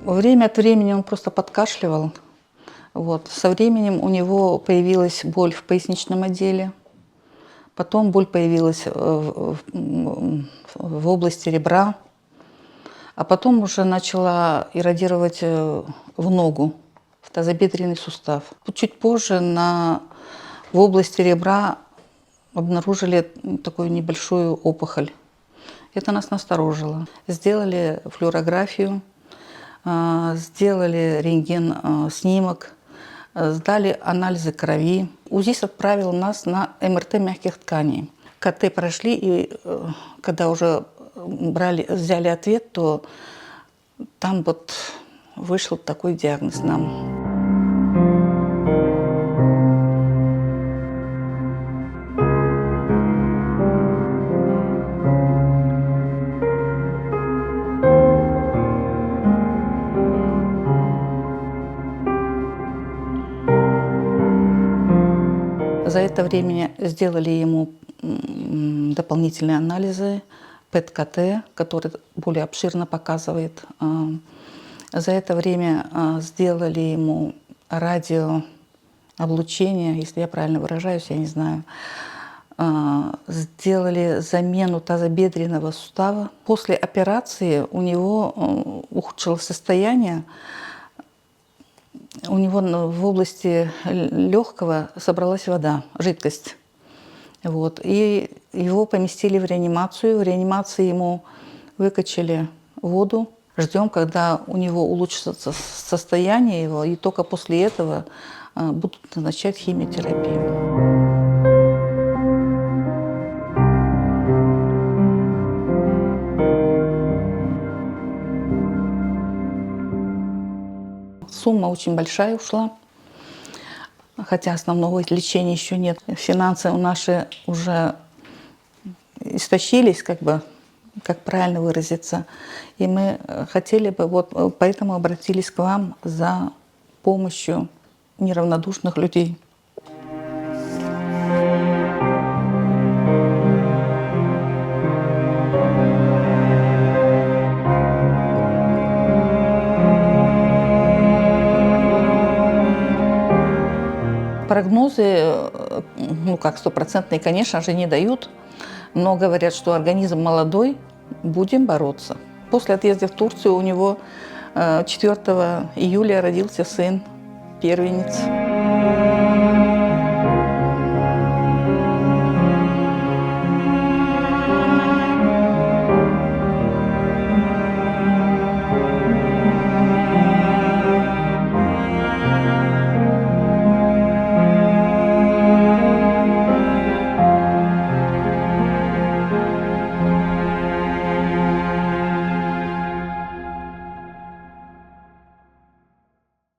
Время от времени он просто подкашливал. Вот. Со временем у него появилась боль в поясничном отделе. Потом боль появилась в области ребра. А потом уже начала иррадировать в ногу, в тазобедренный сустав. Чуть позже в области ребра обнаружили такую небольшую опухоль. Это нас насторожило. Сделали флюорографию, сделали рентген-снимок, сдали анализы крови. УЗИС отправил нас на МРТ мягких тканей. КТ прошли, и когда уже взяли ответ, то там вот вышел такой диагноз нам. За это время сделали ему дополнительные анализы, ПЭТ-КТ, который более обширно показывает. За это время сделали ему радиооблучение, если я правильно выражаюсь, я не знаю. Сделали замену тазобедренного сустава. После операции у него ухудшилось состояние. У него в области легкого собралась вода, жидкость. Вот. И его поместили в реанимацию. В реанимации ему выкачали воду. Ждем, когда у него улучшится состояние его, и только после этого будут назначать химиотерапию. Сумма очень большая ушла, хотя основного лечения еще нет. Финансы наши уже истощились, как правильно выразиться. И мы хотели бы, вот поэтому обратились к вам за помощью неравнодушных людей. Прогнозы, как стопроцентные, конечно же, не дают, но говорят, что организм молодой, будем бороться. После отъезда в Турцию у него 4 июля родился сын, первенец.